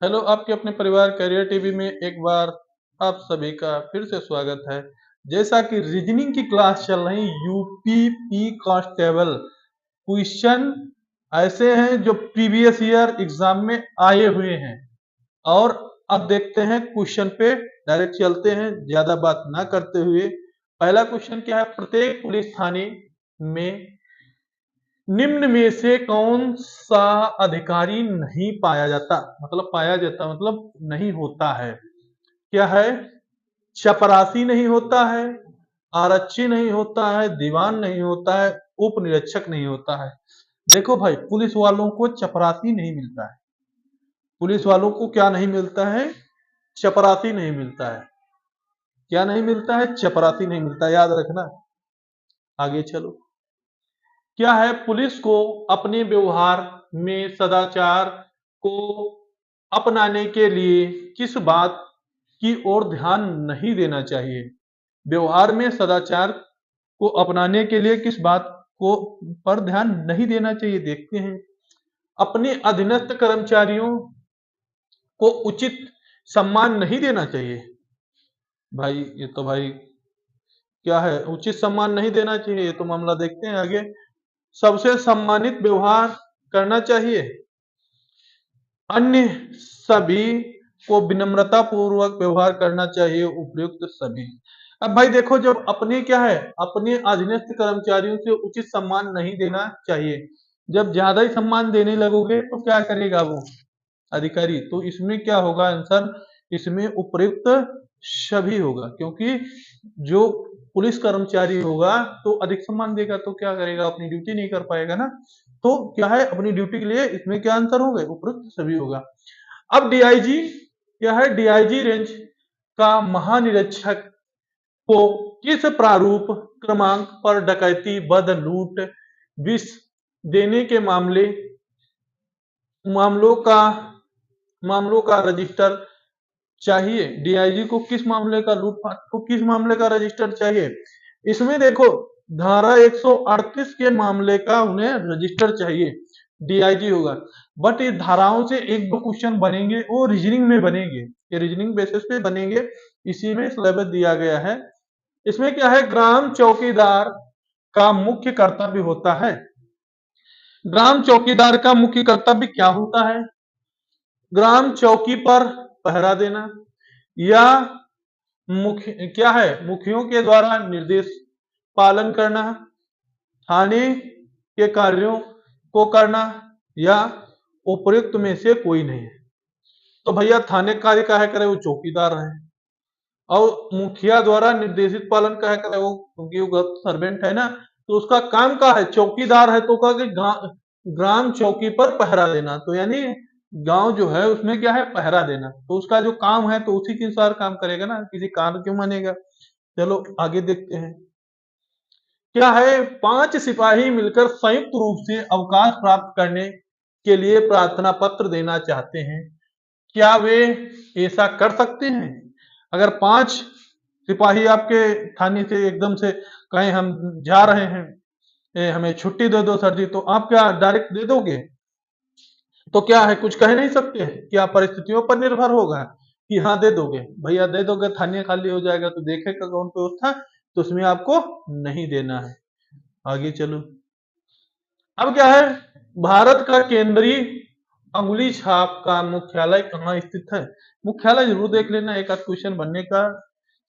Hello, आपके अपने परिवार करियर टीवी में एक बार आप सभी का फिर से स्वागत है। जैसा कि रीजनिंग की क्लास चल रही, यूपी कांस्टेबल क्वेश्चन ऐसे हैं जो प्रीवियस ईयर एग्जाम में आए हुए हैं। और अब देखते हैं क्वेश्चन पे, डायरेक्ट चलते हैं ज्यादा बात ना करते हुए। पहला क्वेश्चन क्या है, प्रत्येक पुलिस थाने में निम्न में से कौन सा अधिकारी नहीं पाया जाता, मतलब पाया जाता मतलब नहीं होता है। क्या है, चपरासी नहीं होता है, आरक्षी नहीं होता है, दीवान नहीं होता है, उप निरीक्षक नहीं होता है। देखो भाई, पुलिस वालों को चपरासी नहीं मिलता है। पुलिस वालों को क्या नहीं मिलता है, चपरासी नहीं मिलता है। क्या नहीं मिलता है, चपरासी नहीं मिलता, याद रखना। आगे चलो। क्या है, पुलिस को अपने व्यवहार में सदाचार को अपनाने के लिए किस बात की ओर ध्यान नहीं देना चाहिए। व्यवहार में सदाचार को अपनाने के लिए किस बात को पर ध्यान नहीं देना चाहिए, देखते हैं। अपने अधीनस्थ कर्मचारियों को उचित सम्मान नहीं देना चाहिए। भाई ये तो भाई क्या है, उचित सम्मान नहीं देना चाहिए, ये तो मामला देखते हैं आगे। सबसे सम्मानित व्यवहार करना चाहिए। अन्य सभी को विनम्रता पूर्वक व्यवहार करना चाहिए, उपयुक्त सभी। अब भाई देखो, जब अपने क्या है, अपने अधीनस्थ कर्मचारियों से उचित सम्मान नहीं देना चाहिए। जब ज्यादा ही सम्मान देने लगोगे तो क्या करेगा वो अधिकारी, तो इसमें क्या होगा आंसर, इसमें उपयुक्त सभी होगा। क्योंकि जो पुलिस कर्मचारी होगा तो अधिक सम्मान देगा तो क्या करेगा, अपनी ड्यूटी नहीं कर पाएगा ना। तो क्या है, अपनी ड्यूटी के लिए इसमें क्या आंसर होगा, उपयुक्त सभी होगा। अब डीआईजी क्या है, डीआईजी रेंज का महानिरीक्षक को किस प्रारूप क्रमांक पर डकैती, बद, लूट, विष देने के मामलों का मामलों का रजिस्टर चाहिए। डीआईजी को किस मामले का, लूटपाट को किस मामले का रजिस्टर चाहिए। इसमें देखो, धारा 138 के मामले का उन्हें रजिस्टर चाहिए, डीआईजी होगा। बट ये धाराओं से एक दो क्वेश्चन बनेंगे, वो रीजनिंग में बनेंगे, ये रीजनिंग बेसिस पे बनेंगे। इसी में सिलेबस दिया गया है। इसमें क्या है, ग्राम चौकीदार का मुख्य कर्तव्य होता है। ग्राम चौकीदार का मुख्य कर्तव्य क्या होता है, ग्राम चौकी पर पहरा देना, या मुख्य क्या है, मुखियों के द्वारा निर्देश पालन करना, थाने के कार्यों को करना, या उपयुक्त में से कोई नहीं है। तो भैया थाने कार्य का है करे, वो चौकीदार है। और मुखिया द्वारा निर्देशित पालन का है करे, वो क्योंकि वो सर्वेंट है ना, तो उसका काम का है, चौकीदार है तो का कि ग्राम चौकी पर पहरा देना, तो यानी गांव जो है उसमें क्या है, पहरा देना। तो उसका जो काम है तो उसी के अनुसार काम करेगा ना, किसी काम क्यों मानेगा। चलो आगे देखते हैं। क्या है, 5 सिपाही मिलकर संयुक्त रूप से अवकाश प्राप्त करने के लिए प्रार्थना पत्र देना चाहते हैं। क्या वे ऐसा कर सकते हैं। अगर 5 सिपाही आपके थाने से एकदम से कहें हम जा रहे हैं, हमें छुट्टी दे दो सर जी, तो आप क्या डायरेक्ट दे दोगे, तो क्या है, कुछ कह नहीं सकते हैं, क्या परिस्थितियों पर निर्भर होगा कि हाँ दे दोगे। भैया दे दोगे, थाने खाली हो जाएगा तो देखेगा कौन व्यवस्था, तो उसमें आपको नहीं देना है। आगे चलो। अब क्या है, भारत का केंद्रीय अंगुली छाप का मुख्यालय कहाँ स्थित है। मुख्यालय जरूर देख लेना, एक आध क्वेश्चन बनने का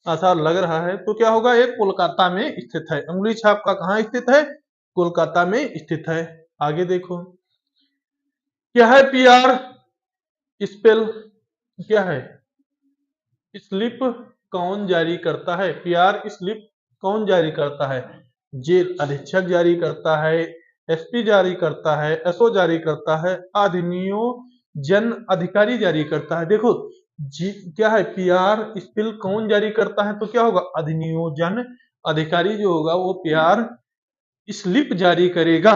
आसार लग रहा है। तो क्या होगा, ये कोलकाता में स्थित है। अंगुली छाप का कहाँ स्थित है, कोलकाता में स्थित है। आगे देखो। क्या है, पीआर स्पेल क्या है, स्लिप कौन जारी करता है। पीआर स्लिप कौन जारी करता है, जेल अधीक्षक जारी करता है, एसपी जारी करता है, एसओ जारी करता है, अधिनियोजन अधिकारी जारी करता है। देखो क्या है, पीआर स्पिल कौन जारी करता है, तो क्या होगा, अधिनियोजन अधिकारी जो होगा वो पीआर स्लिप जारी करेगा,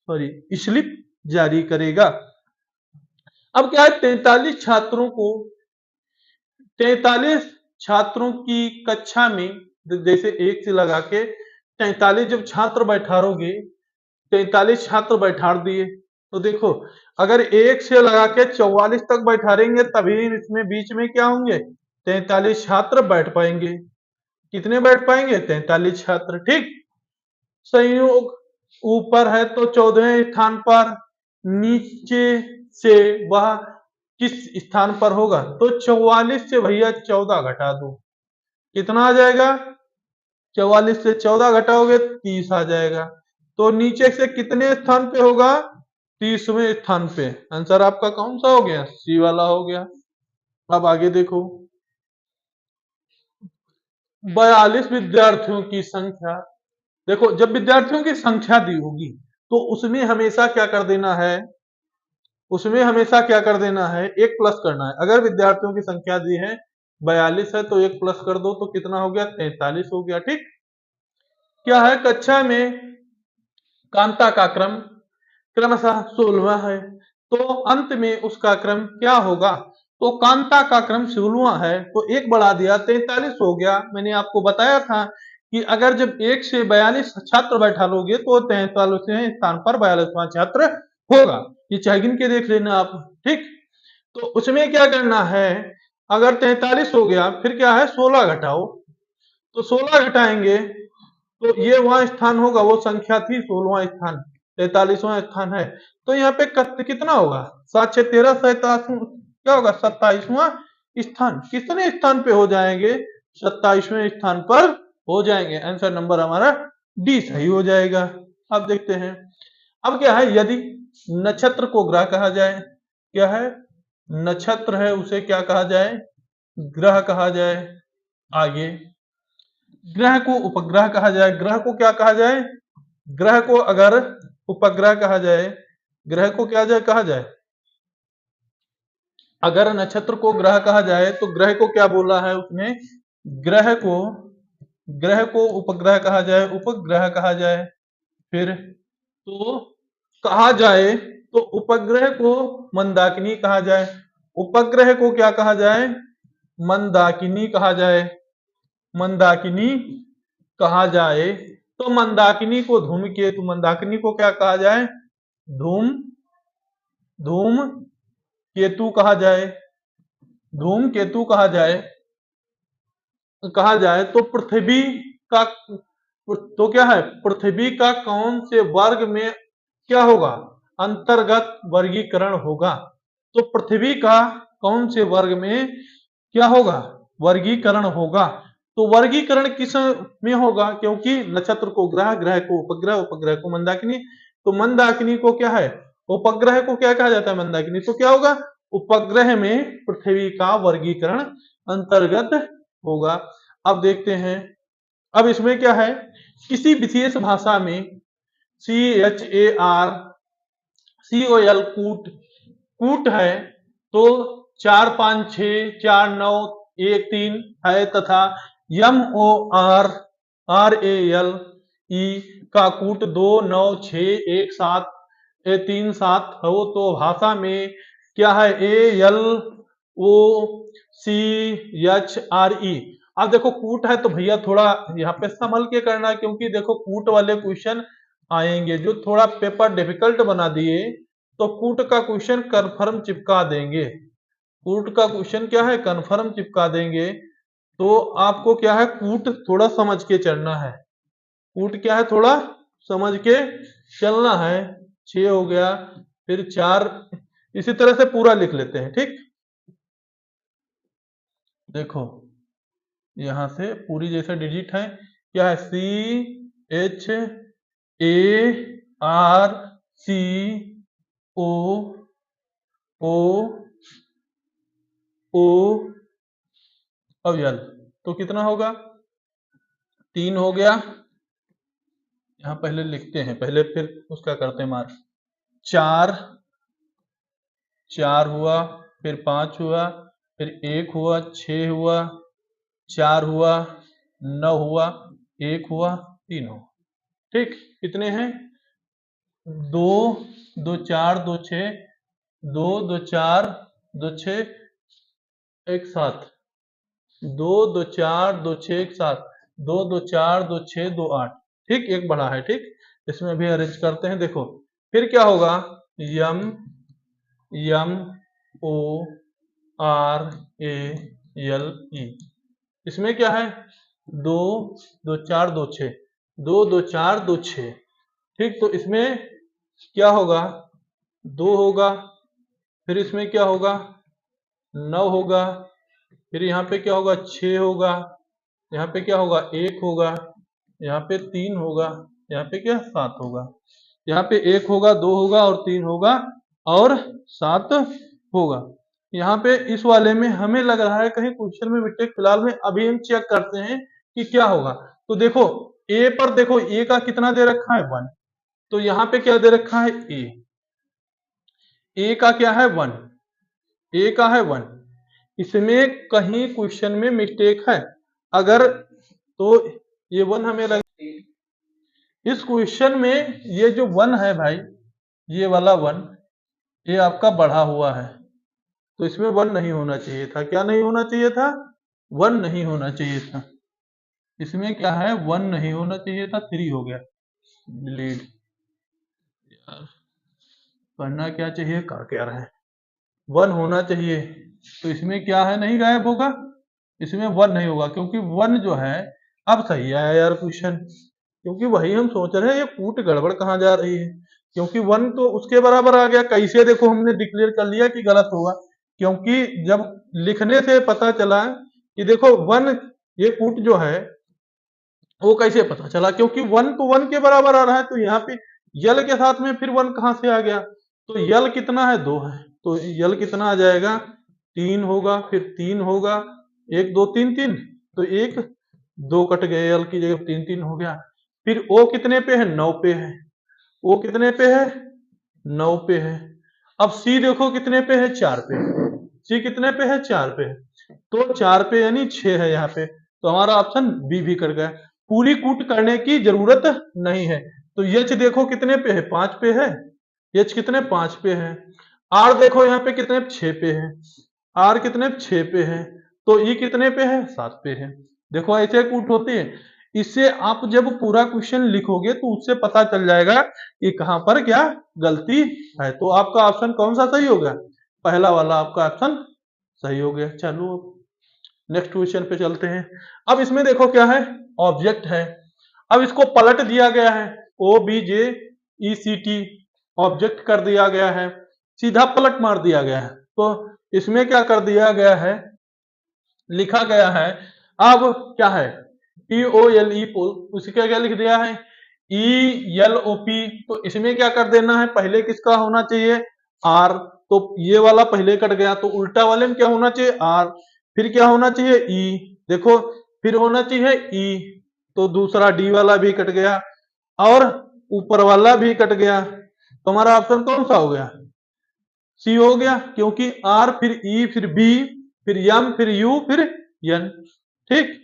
सॉरी स्लिप जारी करेगा। अब क्या है, 43 छात्रों की कक्षा में, जैसे एक से लगा के 43 जब छात्र बैठारोगे, 43 छात्र बैठा दिए, तो देखो, अगर 1 से लगा के 44 तक बैठारेंगे तभी इसमें बीच में क्या होंगे, 43 छात्र बैठ पाएंगे। कितने बैठ पाएंगे, 43 छात्र। ठीक, संयोग ऊपर है तो 14वें स्थान पर, नीचे से वह किस स्थान पर होगा, तो 44 से भैया 14 घटा दो, कितना आ जाएगा, 44 से 14 घटाओगे 30 आ जाएगा। तो नीचे से कितने स्थान पे होगा, 30वें स्थान पे। आंसर आपका कौन सा हो गया, सी वाला हो गया। अब आगे देखो, 42 विद्यार्थियों की संख्या। देखो, जब विद्यार्थियों की संख्या दी होगी तो उसमें हमेशा क्या कर देना है, उसमें हमेशा क्या कर देना है, एक प्लस करना है। अगर विद्यार्थियों की संख्या दी है 42 है तो एक प्लस कर दो तो कितना हो गया, 43 हो गया। ठीक, क्या है, कक्षा में कांता का क्रम क्रमशः 16वां है, तो अंत में उसका क्रम क्या होगा, तो कांता का क्रम 16वां है तो एक बढ़ा दिया 43 हो गया। मैंने आपको बताया था कि अगर जब 1 से 42 छात्र बैठा लोगे तो 43वें स्थान पर 42वां छात्र होगा। ये चाहे गिन के देख लेना आप। ठीक, तो उसमें क्या करना है, अगर 43 हो गया फिर क्या है, 16 घटाओ, तो 16 घटाएंगे तो ये वहां स्थान होगा, वो संख्या थी 16वां स्थान, 43वां स्थान है। तो यहाँ पे कितना होगा, 7 6 13 27, क्या होगा, 27वां स्थान। कितने स्थान पे हो जाएंगे, 27वें स्थान पर हो जाएंगे। आंसर नंबर हमारा डी सही हो जाएगा। अब देखते हैं, अब क्या है, यदि नक्षत्र को ग्रह कहा जाए, क्या है, नक्षत्र है उसे क्या कहा जाए, ग्रह कहा जाए। आगे, ग्रह को उपग्रह कहा जाए। ग्रह को क्या कहा जाए, ग्रह को अगर उपग्रह कहा जाए, ग्रह को क्या जाए कहा जाए, अगर नक्षत्र को ग्रह कहा जाए तो ग्रह को क्या बोला है उसने, ग्रह को उपग्रह कहा जाए, उपग्रह कहा जाए। फिर तो कहा जाए तो उपग्रह को मंदाकिनी कहा जाए, उपग्रह को क्या कहा जाए, मंदाकिनी कहा जाए, मंदाकिनी कहा जाए। तो मंदाकिनी को धूमकेतु, मंदाकिनी को क्या कहा जाए, धूम धूम केतु कहा जाए, धूम केतु कहा जाए। तो पृथ्वी का, तो क्या है, पृथ्वी का कौन से वर्ग में क्या होगा, अंतर्गत वर्गीकरण होगा। तो पृथ्वी का कौन से वर्ग में क्या होगा, वर्गीकरण होगा। तो वर्गीकरण किस में होगा, क्योंकि नक्षत्र को ग्रह, ग्रह को उपग्रह, उपग्रह को मंदाकिनी, तो मंदाकिनी को क्या है, उपग्रह को क्या कहा जाता है, मंदाकिनी। तो क्या होगा, उपग्रह में पृथ्वी का वर्गीकरण अंतर्गत होगा। अब देखते हैं, अब इसमें क्या है, किसी विशेष भाषा में CHARCOL कूट कूट है, तो 4 5 6 4 9 1 3 है, तथा MORRALE का कूट 2 9 6 1 7 3 7 हो, तो भाषा में क्या है, ALOCHRE। अब देखो कूट है तो भैया थोड़ा यहाँ पे संभल के करना, क्योंकि देखो कूट वाले क्वेश्चन आएंगे जो थोड़ा पेपर डिफिकल्ट बना दिए, तो कूट का क्वेश्चन कंफर्म चिपका देंगे, कूट का क्वेश्चन क्या है, कंफर्म चिपका देंगे। तो आपको क्या है, कूट थोड़ा समझ के चलना है, कूट क्या है, थोड़ा समझ के चलना है। 6 हो गया, फिर 4, इसी तरह से पूरा लिख लेते हैं। ठीक, देखो यहां से पूरी जैसे डिजिट है, क्या है, CHARCOO अब यल, तो कितना होगा, 3 हो गया। यहां पहले लिखते हैं, पहले फिर उसका करते हैं मार्क। 4 4 हुआ, फिर 5 हुआ, फिर 1 हुआ, 6 हुआ, 4 हुआ, 9 हुआ, 1 हुआ, 3 हुआ। ठीक, कितने हैं, 2 2 4 2 6, 2 2 4 2 6 1 7, 2 2 4 2 6 1 7, 2 2 4 2 6 2 8। ठीक, एक बढ़ा है। ठीक, इसमें भी अरेंज करते हैं। देखो फिर क्या होगा, यम यम O R A L E. इसमें क्या है, दो दो चार दो छः, दो दो चार दो छः। ठीक, तो इसमें क्या होगा, दो होगा, फिर इसमें क्या होगा, 9 होगा, फिर यहाँ पे क्या होगा, 6 होगा, यहाँ पे क्या होगा, 1 होगा, यहाँ पे 3 होगा, यहाँ पे क्या 7 होगा। यहाँ पे 1 होगा, 2 होगा और 3 होगा और 7 होगा। यहाँ पे इस वाले में हमें लग रहा है कहीं क्वेश्चन में मिस्टेक, फिलहाल में अभी हम चेक करते हैं कि क्या होगा। तो देखो ए पर, देखो ए का कितना दे रखा है 1, तो यहाँ पे क्या दे रखा है ए का क्या है 1, ए का है 1। इसमें कहीं क्वेश्चन में मिस्टेक है अगर, तो ये 1 हमें लग, इस क्वेश्चन में ये जो 1 है भाई, ये वाला 1, ये आपका बढ़ा हुआ है, तो इसमें 1 नहीं होना चाहिए था। क्या नहीं होना चाहिए था, 1 नहीं होना चाहिए था। इसमें क्या है, 1 नहीं होना चाहिए था, 3 हो गया। डिलीट यार, करना क्या चाहिए, कर क्या रहे हैं, 1 होना चाहिए। तो इसमें क्या है, नहीं गायब होगा, इसमें 1 नहीं होगा, क्योंकि 1 जो है, अब सही आया यार क्वेश्चन, क्योंकि वही हम सोच रहे हैं ये कूट गड़बड़ कहाँ जा रही है, क्योंकि 1 तो उसके बराबर आ गया। कैसे, देखो हमने डिक्लेयर कर लिया कि गलत होगा, क्योंकि जब लिखने से पता चला कि देखो 1, ये कूट जो है वो कैसे पता चला, क्योंकि 1 तो 1 के बराबर आ रहा है, तो यहाँ पे यल के साथ में फिर 1 कहाँ से आ गया, तो यल कितना है, 2 है, तो यल कितना आ जाएगा, 3 होगा, फिर 3 होगा, 1 2 3 3, तो 1 2 कट गए, यल की जगह 3 3 हो गया। फिर ओ कितने पे है, 9 पे है, ओ कितने पे है, 9 पे है। अब सी देखो कितने पे है, 4 पे, सी कितने पे है, 4 पे है, तो 4 पे यानी 6 है यहाँ पे, तो हमारा ऑप्शन बी भी कर गया। पूरी कूट करने की जरूरत नहीं है। तो एच देखो कितने पे है, 5 पे है, एच कितने, 5 पे है। आर देखो यहाँ पे कितने, 6 पे है, आर कितने, 6 पे है, तो ई कितने पे है, 7 पे है। देखो ऐसे कूट होती है। इससे आप जब पूरा क्वेश्चन लिखोगे तो उससे पता चल जाएगा कि कहां पर क्या गलती है। तो आपका ऑप्शन कौन सा सही हो गया, पहला वाला आपका ऑप्शन सही हो गया। चलो नेक्स्ट क्वेश्चन पे चलते हैं। अब इसमें देखो क्या है, ऑब्जेक्ट है, अब इसको पलट दिया गया है, ओ बी जे ई सी टी, ऑब्जेक्ट कर दिया गया है, सीधा पलट मार दिया गया है। तो इसमें क्या कर दिया गया है, लिखा गया है, अब क्या है, टी ओ एल ई पोल, उसी का क्या लिख दिया है, ई एल ओ पी, तो इसमें क्या कर देना है, पहले किसका होना चाहिए, आर, तो ये वाला पहले कट गया, तो उल्टा वाले में क्या होना चाहिए, आर, फिर क्या होना चाहिए, ई, देखो फिर होना चाहिए ई, तो दूसरा डी वाला भी कट गया और ऊपर वाला भी कट गया, तो हमारा ऑप्शन कौन सा हो गया, सी हो गया, क्योंकि आर फिर ई फिर बी फिर एम फिर यू फिर एन। ठीक,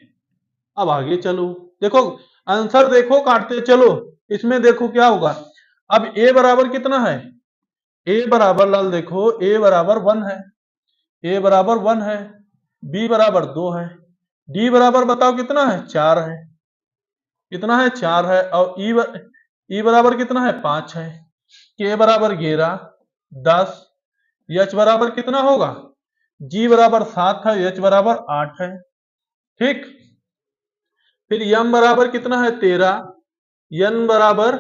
अब आगे चलो, देखो आंसर देखो काटते चलो, इसमें देखो क्या होगा। अब ए बराबर कितना है, ए बराबर लाल देखो, ए बराबर 1 है, ए बराबर 1 है, बी बराबर 2 है, डी बराबर बताओ कितना है, 4 है, कितना है, 4 है, और ई बराबर कितना है, 5 है, के बराबर 11, 10, एच बराबर कितना होगा, जी बराबर 7 है, एच बराबर 8 है। ठीक, फिर यम बराबर कितना है, 13, एन बराबर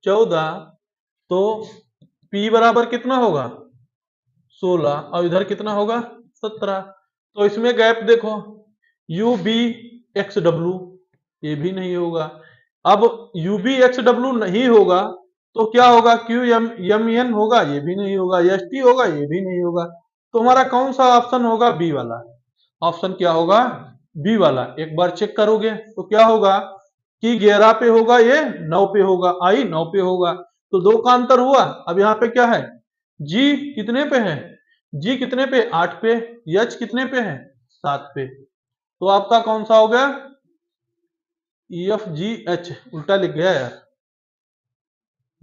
14, तो पी बराबर कितना होगा, 16, और इधर कितना होगा, 17। तो इसमें गैप देखो, यू बी एक्स डब्ल्यू, ये भी नहीं होगा। अब यू बी एक्स डब्ल्यू नहीं होगा तो क्या होगा, क्यू एम एम एन होगा, ये भी नहीं होगा, एस टी होगा, ये भी नहीं होगा। तो हमारा कौन सा ऑप्शन होगा, बी वाला। ऑप्शन क्या होगा, बी वाला। एक बार चेक करोगे तो क्या होगा कि 11 पे होगा, ये 9 पे होगा, आई 9 पे होगा, तो 2 का अंतर हुआ। अब यहाँ पे क्या है, जी कितने पे है, जी कितने पे, 8 पे, एच कितने पे है, 7 पे, तो आपका कौन सा हो गया, ई एफ जी एच, उल्टा लिख गया यार,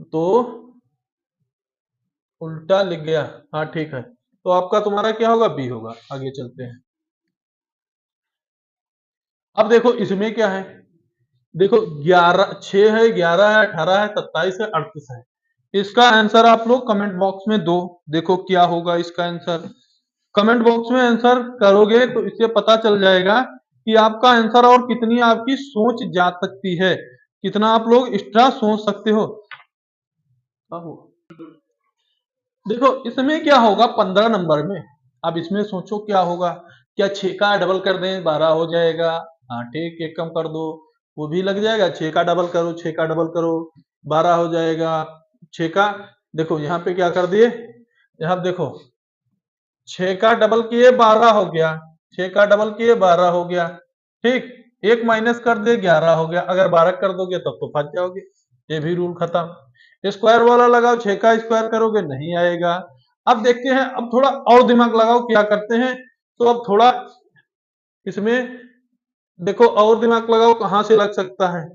तो उल्टा लिख गया, हाँ ठीक है, तो आपका तुम्हारा क्या होगा, बी होगा। आगे चलते हैं। अब देखो इसमें क्या है, देखो 11 6 है, 11 है, 18 है, 27 है, 38 है। इसका आंसर आप लोग कमेंट बॉक्स में दो, देखो क्या होगा इसका आंसर। कमेंट बॉक्स में आंसर करोगे तो इससे पता चल जाएगा कि आपका आंसर और कितनी आपकी सोच जा सकती है, कितना आप लोग एक्स्ट्रा सोच सकते हो। देखो इसमें क्या होगा 15 नंबर में, अब इसमें सोचो क्या होगा। क्या 6 का डबल कर दें 12 हो जाएगा? हाँ ठीक, एक कम कर दो, वो भी लग जाएगा। 6 का डबल करो, 6 का डबल करो, 12 हो जाएगा। 6 का देखो यहाँ पे क्या कर दिए, यहाँ देखो 6 का डबल किए 12 हो गया, 6 का डबल किए 12 हो गया, ठीक। एक माइनस कर दे 11 हो गया। अगर 12 कर दोगे तब तो फंस जाओगे, ये भी रूल खत्म। स्क्वायर वाला लगाओ, 6 का स्क्वायर करोगे नहीं आएगा। अब देखते हैं, अब थोड़ा और दिमाग लगाओ क्या करते हैं। तो अब थोड़ा इसमें देखो और दिमाग लगाओ कहां से लग सकता है।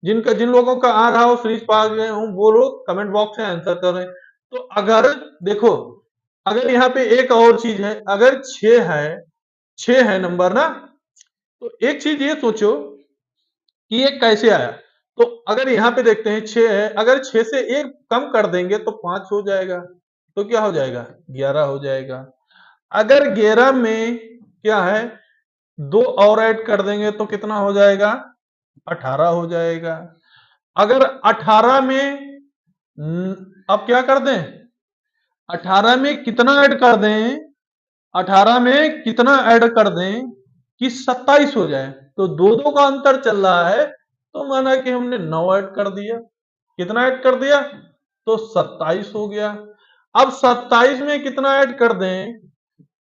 जिन लोगों का आ रहा हो सीरीज पा गए हूं वो लोग कमेंट बॉक्स में आंसर करें। तो अगर देखो, अगर यहाँ पे एक और चीज है, अगर 6 है नंबर ना, तो एक चीज ये सोचो कि ये कैसे आया। तो अगर यहाँ पे देखते हैं 6 है, अगर 6 से एक कम कर देंगे तो 5 हो जाएगा, तो क्या हो जाएगा 11 हो जाएगा। अगर 11 में क्या है, 2 और ऐड कर देंगे तो कितना हो जाएगा 18 हो जाएगा। अगर 18 में अब क्या कर दें, 18 में कितना ऐड कर दें, 18 में कितना ऐड कर दें कि 27 हो जाए। तो दो दो का अंतर चल रहा है, तो माना कि हमने 9 ऐड कर दिया। कितना ऐड कर दिया, तो 27 हो गया। अब 27 में कितना ऐड कर दें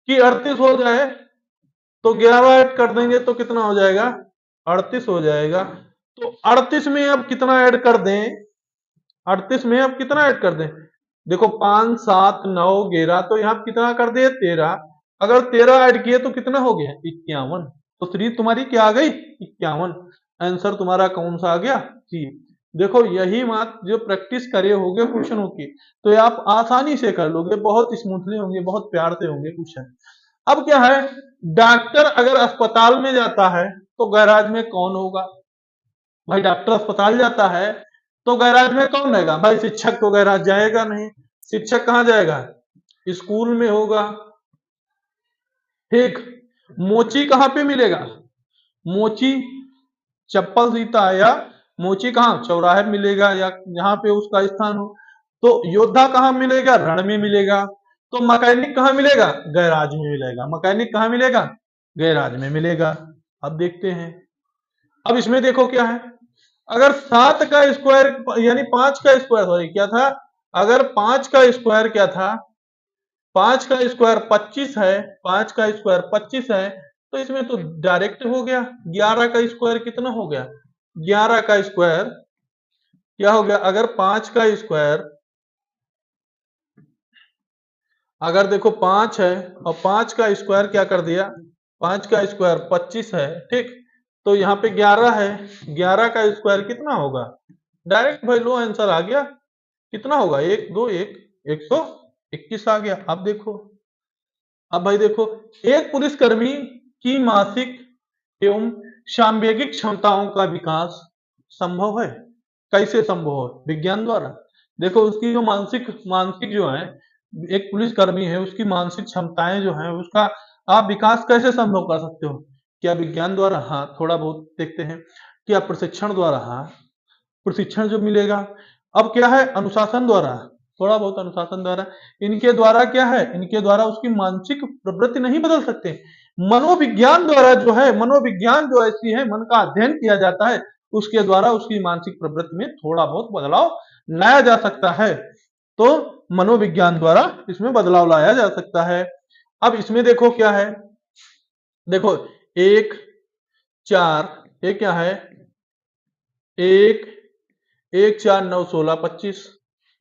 कि 38 हो जाए, तो 11 ऐड कर देंगे तो कितना हो जाएगा 38 हो जाएगा। तो 38 में अब कितना ऐड कर दें, 38 में अब कितना ऐड कर दें, देखो 5 7 9 11, तो यहाँ कितना कर दिए 13। अगर 13 ऐड किए तो कितना हो गया 51। तो सीरीज तुम्हारी क्या आ गई 51। आंसर तुम्हारा कौन सा आ गया सी। देखो यही बात जो प्रैक्टिस करे होगे क्वेश्चनों की, तो ये आप आसानी से कर लोगे, बहुत स्मूथली होंगे, बहुत प्यार से होंगे क्वेश्चन। अब क्या है, डॉक्टर अगर अस्पताल में जाता है तो गैराज में कौन होगा। भाई डॉक्टर अस्पताल जाता है तो गैराज में कौन रहेगा, भाई शिक्षक तो गैराज जाएगा नहीं। शिक्षक कहाँ जाएगा, स्कूल में होगा, ठीक। मोची कहाँ पे मिलेगा, मोची चप्पल सीता है, या मोची कहाँ चौराहे में मिलेगा, या जहां पे उसका स्थान हो। तो योद्धा कहाँ मिलेगा, रण में मिलेगा। तो मैकेनिक कहाँ मिलेगा, गैराज में मिलेगा। मैकेनिक कहाँ मिलेगा, गैराज में मिलेगा। अब देखते हैं, अब इसमें देखो क्या है, अगर 7 का स्क्वायर यानी 5 का स्क्वायर, सॉरी क्या था, अगर 5 का स्क्वायर क्या था, 5 का स्क्वायर 25 है, 5 का स्क्वायर 25 है, तो इसमें तो डायरेक्ट हो गया। 11 का स्क्वायर कितना हो गया, 11 का स्क्वायर क्या हो गया, अगर 5 का स्क्वायर, अगर देखो 5 है और 5 का स्क्वायर क्या कर दिया, 5 का स्क्वायर 25 है, ठीक। तो यहाँ पे 11 है, 11 का स्क्वायर कितना होगा, डायरेक्ट भाई लो आंसर आ गया। कितना होगा, 1 2 1 121 आ गया। अब देखो, अब भाई देखो, एक पुलिसकर्मी की मासिक एवं सांवेगिक क्षमताओं का विकास संभव है। कैसे संभव है, विज्ञान द्वारा। देखो उसकी जो मानसिक मानसिक जो है, एक पुलिसकर्मी है उसकी मानसिक क्षमताएं जो है उसका आप विकास कैसे संभव कर सकते हो। क्या विज्ञान द्वारा, हाँ थोड़ा बहुत देखते हैं। क्या प्रशिक्षण द्वारा, हाँ प्रशिक्षण जो मिलेगा। अब क्या है, अनुशासन द्वारा, थोड़ा बहुत अनुशासन द्वारा। इनके द्वारा क्या है, इनके द्वारा उसकी मानसिक प्रवृत्ति नहीं बदल सकते। मनोविज्ञान द्वारा जो है, मनोविज्ञान जो ऐसी है, मन का अध्ययन किया जाता है, उसके द्वारा उसकी मानसिक प्रवृत्ति में थोड़ा बहुत बदलाव लाया जा सकता है। तो मनोविज्ञान द्वारा इसमें बदलाव लाया जा सकता है। अब इसमें देखो क्या है, देखो 1 4, ये क्या है, 1 1 4 9 16 25,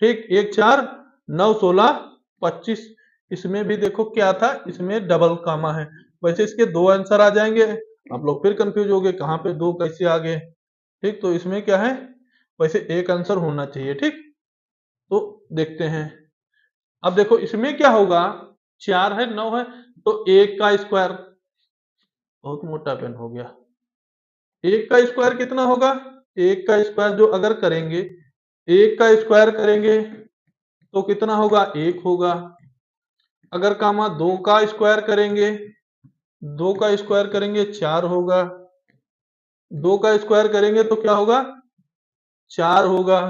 ठीक। 1 4 9 16 25। इसमें भी देखो क्या था, इसमें डबल कामा है। वैसे इसके 2 आंसर आ जाएंगे, आप लोग फिर कंफ्यूज हो गए कहां पे 2 कैसे आ गए, ठीक। तो इसमें क्या है, वैसे एक आंसर होना चाहिए, ठीक। तो देखते हैं, अब देखो इसमें क्या होगा, 4 है 9 है, तो 1 का स्क्वायर, बहुत मोटा पेन हो गया, 1 का स्क्वायर कितना होगा, 1 का स्क्वायर जो अगर करेंगे, 1 का स्क्वायर करेंगे तो कितना होगा, 1 होगा। अगर कामा 2 का स्क्वायर करेंगे, 2 का स्क्वायर करेंगे 4 होगा। 2 का स्क्वायर करेंगे तो क्या होगा, 4 होगा।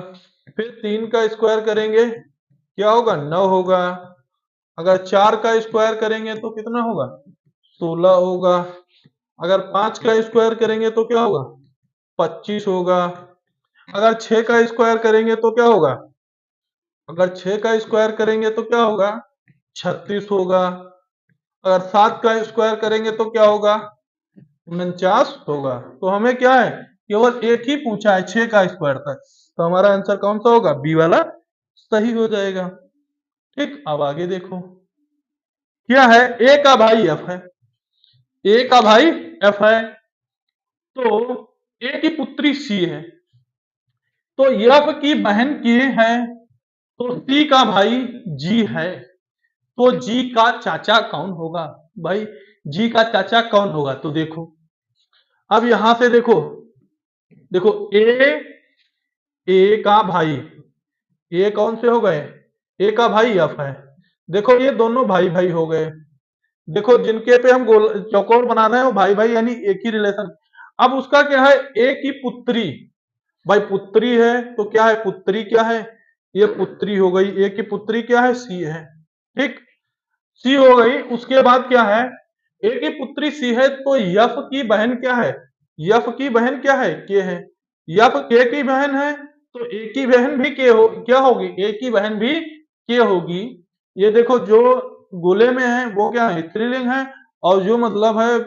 फिर 3 का स्क्वायर करेंगे क्या होगा, 9 होगा। अगर 4 का स्क्वायर करेंगे तो कितना होगा, 16 होगा। अगर 5 का स्क्वायर करेंगे तो क्या होगा, 25 होगा। अगर 6 का स्क्वायर करेंगे तो क्या होगा, अगर 6 का स्क्वायर करेंगे तो क्या होगा, 36 होगा। अगर 7 का स्क्वायर करेंगे तो क्या होगा, 49 होगा। तो हमें क्या है, केवल एक ही पूछा है 6 का स्क्वायर तक, तो हमारा आंसर कौन सा होगा, बी वाला सही हो जाएगा। ठीक, अब आगे देखो क्या है, ए का भाई एफ है। ए का भाई एफ है, तो ए की पुत्री सी है, तो एफ की बहन के है, तो सी का भाई जी है, तो जी का चाचा कौन होगा। भाई जी का चाचा कौन होगा, तो देखो अब यहां से देखो, देखो ए का भाई, ए कौन से हो गए, ए का भाई एफ है। देखो ये दोनों भाई भाई हो गए। देखो जिनके पे हम गोल चौकोर बना रहे हैं वो भाई भाई यानी एक ही रिलेशन। अब उसका क्या है, ए की पुत्री, भाई पुत्री है तो क्या है, पुत्री क्या है, ये पुत्री हो गई। ए की पुत्री क्या है, सी है। ठीक, सी हो गई। उसके बाद क्या है, ए की पुत्री सी है तो यफ की बहन क्या है, यफ की बहन क्या है, के है। यफ के की बहन है तो ए की बहन भी के हो, क्या होगी, ए की बहन भी के होगी। ये देखो जो गोले में है वो क्या है, स्त्रीलिंग है, और जो मतलब है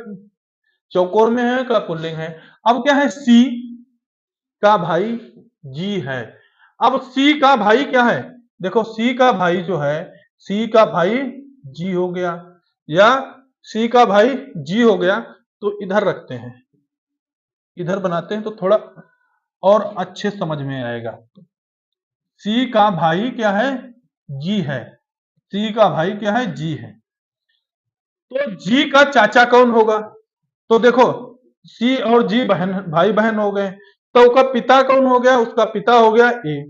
चौकोर में है का पुल्लिंग है। अब क्या है, सी का भाई जी है। अब सी का भाई क्या है, देखो सी का भाई जो है, सी का भाई जी हो गया, या सी का भाई जी हो गया। तो इधर रखते हैं, इधर बनाते हैं तो थोड़ा और अच्छे समझ में आएगा। सी का भाई क्या है, जी है। सी का भाई क्या है, जी है। तो जी का चाचा कौन होगा, तो देखो सी और जी बहन भाई बहन हो गए, तो उसका पिता कौन हो गया, उसका पिता हो गया ए।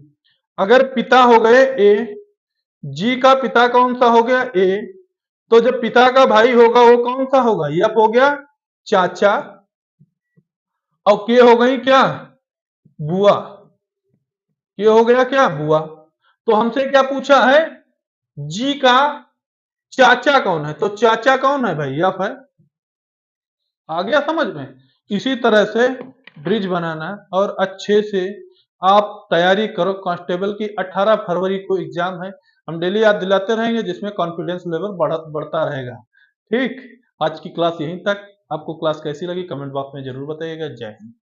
अगर पिता हो गए ए, जी का पिता कौन सा हो गया, ए, तो जब पिता का भाई होगा वो कौन सा होगा, यफ हो गया चाचा, और के हो गई क्या, बुआ। के हो गया क्या, बुआ। तो हमसे क्या पूछा है, जी का चाचा कौन है, तो चाचा कौन है भाई, यफ है। आ गया समझ में। इसी तरह से ब्रिज बनाना और अच्छे से आप तैयारी करो। कांस्टेबल की 18 फरवरी को एग्जाम है, हम डेली याद दिलाते रहेंगे जिसमें कॉन्फिडेंस लेवल बढ़ता रहेगा। ठीक, आज की क्लास यहीं तक। आपको क्लास कैसी लगी कमेंट बॉक्स में जरूर बताइएगा। जय हिंद।